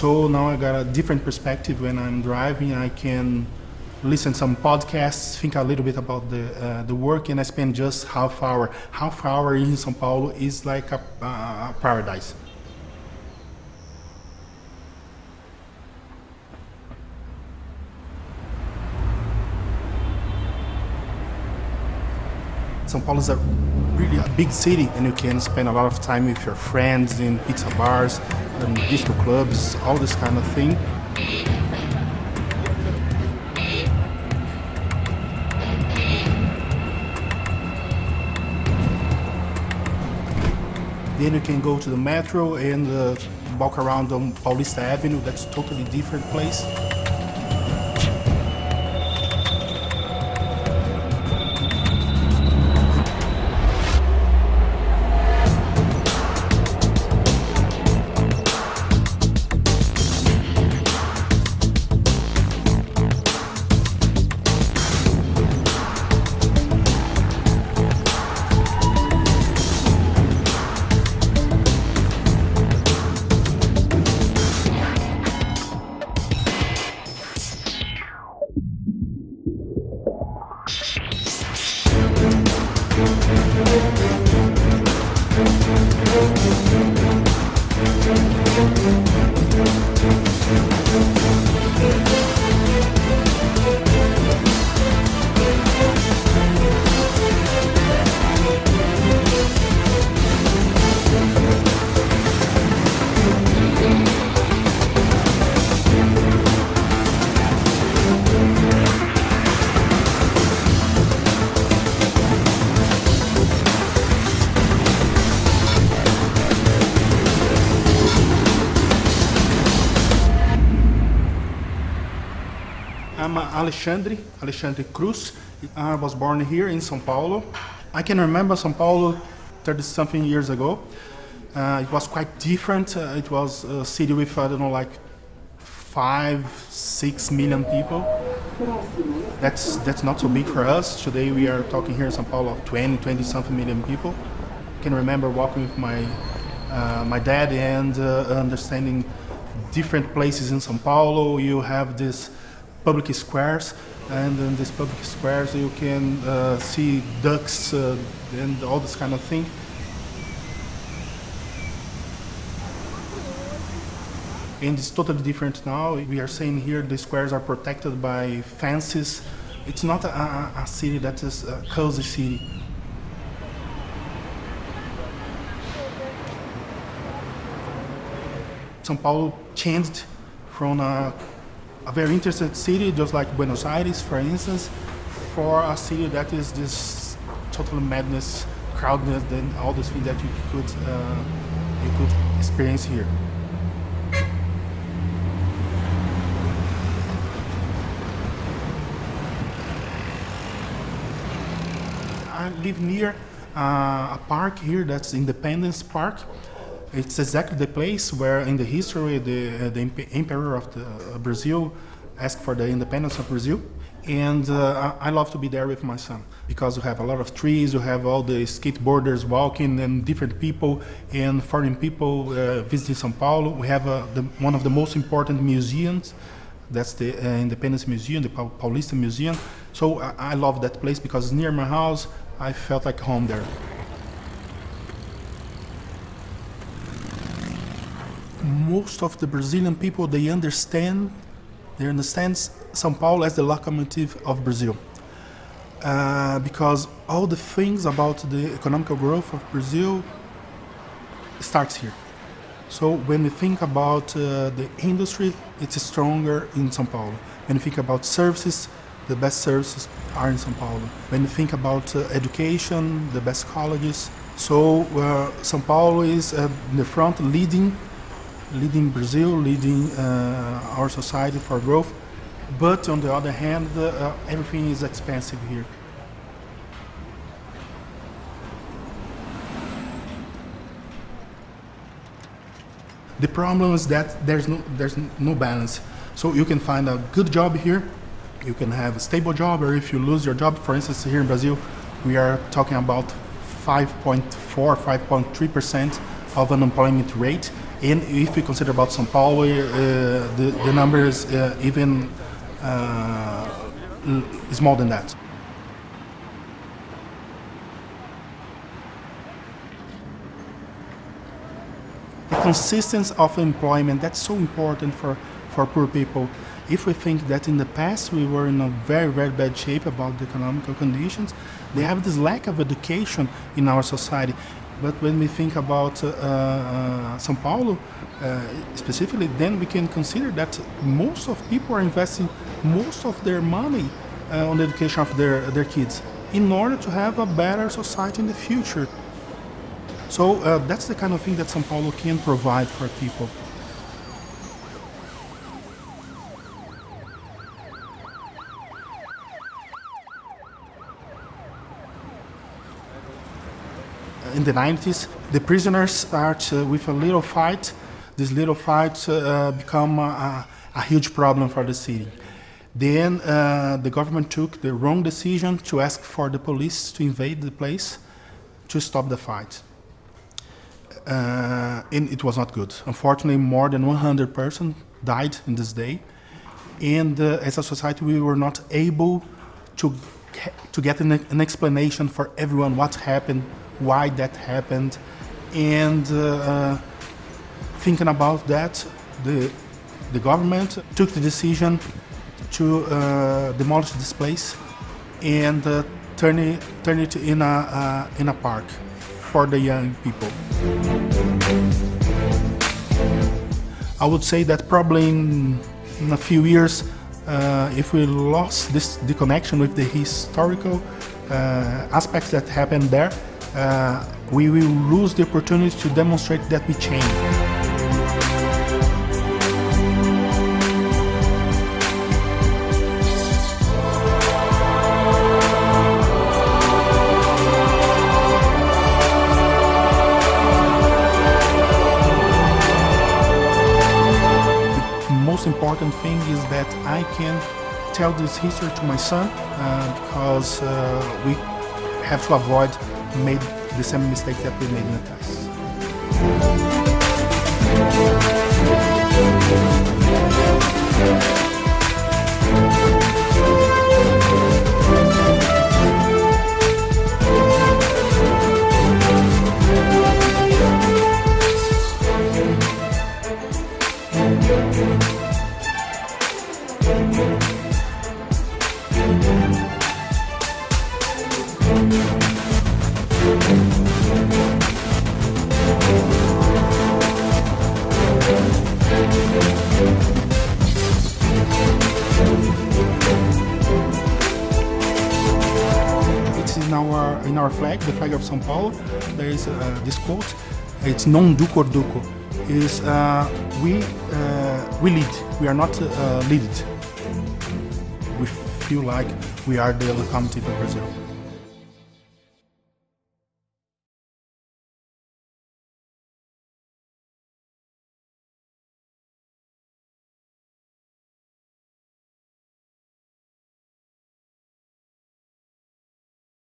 So now I got a different perspective when I'm driving. I can listen some podcasts, think a little bit about the work, and I spend just half hour. Half hour in São Paulo is like a paradise. São Paulo is really a big city, and you can spend a lot of time with your friends in pizza bars, and disco clubs, all this kind of thing. Then you can go to the metro and walk around on Paulista Avenue. That's a totally different place. I'm Alexandre Cruz. I was born here in São Paulo. I can remember São Paulo 30-something years ago. It was quite different. It was a city with, I don't know, like 5-6 million people. That's not so big for us. Today we are talking here in São Paulo of 20-something million people. I can remember walking with my dad and understanding different places in São Paulo. You have this public squares, and in these public squares you can see ducks and all this kind of thing. And it's totally different now. We are saying here the squares are protected by fences. It's not a city that is a cozy city. São Paulo changed from a very interesting city, just like Buenos Aires, for instance, for a city that is this total madness, crowdedness, and all these things that you could experience here. I live near a park here that's Independence Park. It's exactly the place where, in the history, the emperor of Brazil asked for the independence of Brazil. And I love to be there with my son because you have a lot of trees, you have all the skateboarders walking and different people and foreign people visiting São Paulo. We have one of the most important museums. That's the Independence Museum, the Paulista Museum. So I love that place because it's near my house. I felt like home there. Most of the Brazilian people, they understand São Paulo as the locomotive of Brazil. Because all the things about the economic growth of Brazil starts here. So when we think about the industry, it's stronger in São Paulo. When we think about services, the best services are in São Paulo. When we think about education, the best colleges. So São Paulo is in the front, leading Brazil, leading our society for growth. But on the other hand, everything is expensive here. The problem is that there's no balance. So you can find a good job here, you can have a stable job, or if you lose your job, for instance, here in Brazil, we are talking about 5.4, 5.3% of unemployment rate. And if we consider about São Paulo, the number is even is more than that. The consistency of employment, that's so important for poor people. If we think that in the past we were in a very, very bad shape about the economical conditions, they have this lack of education in our society. But when we think about São Paulo specifically, then we can consider that most of people are investing most of their money on the education of their kids in order to have a better society in the future. So that's the kind of thing that São Paulo can provide for people. In the 90s, the prisoners start with a little fight. This little fight become a huge problem for the city. Then the government took the wrong decision to ask for the police to invade the place to stop the fight. And it was not good. Unfortunately, more than 100 persons died in this day. And as a society, we were not able to get an explanation for everyone what happened, why that happened. And thinking about that, the government took the decision to demolish this place and turn it in a park for the young people. I would say that probably in a few years, if we lost the connection with the historical aspects that happened there, we will lose the opportunity to demonstrate that we change. Most important thing is that I can tell this history to my son because we have to avoid made the same mistake that we made in the past. In our flag, the flag of São Paulo, there is this quote. It's non duco duco. Is we lead. We are not leaded. We feel like we are the locomotive of Brazil.